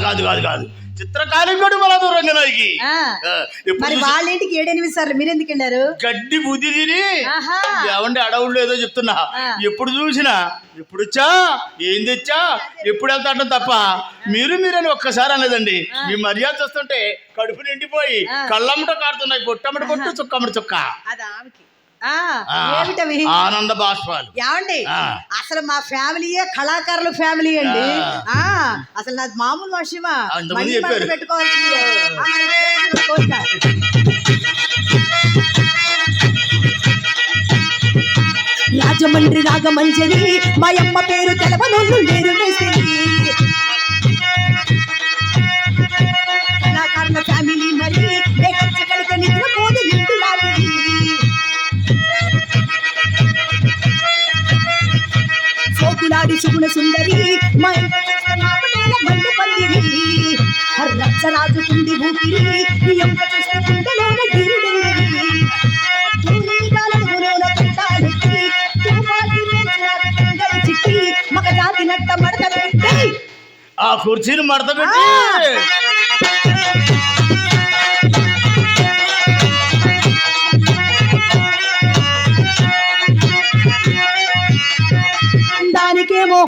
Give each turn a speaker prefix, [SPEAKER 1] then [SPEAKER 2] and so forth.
[SPEAKER 1] కాదు కాదు కాదు చిత్రకాలం కూడా మన దూరంగానికి
[SPEAKER 2] మరి వాళ్ళ ఇంటికి 7-8 సార్లు మీరు ఎందుకు వెళ్ళారు?
[SPEAKER 1] గడ్డి బుద్ధి తిని ఏమంటే అడవుల్లో ఏదో చెప్తున్నా. ఎప్పుడు చూసినా ఎప్పుడు వచ్చా ఏం తెచ్చా ఎప్పుడు వెళ్తా అంటాం తప్ప మీరని ఒక్కసారి అనేదండి. మీ మర్యాద చూస్తుంటే కడుపు నిండిపోయి కళ్ళమ్మట కారుతున్నాయి. పొట్టమ్మట పొట్టు చుక్కమ్మట చుక్క.
[SPEAKER 2] ఏమిటవి?
[SPEAKER 1] ఆనంద బాష్పాలు.
[SPEAKER 2] ఏమండి అసలు మా ఫ్యామిలీయే కళాకారుల ఫ్యామిలీ అండి. అసలు నాది మామూలు విషయమా? పెట్టుకోవాల్సిందే. రాజమండ్రి రాగమంజరి మా అమ్మ పేరు తెలవనోళ్ళు లేరు. కళాకారుల ఫ్యామిలీ మరి కలిసి నిద్రపోదు నిండు లాంటిది. సోకులాడి సుగుణ సుందరి మా మండు పందిరి రచ్చరాజుకుంది ఊపిరి గుండెలోన చిట్టి మగ జాతి నట్ట మడత పెట్టి
[SPEAKER 1] ఆ కుర్చీని మడత పెట్టి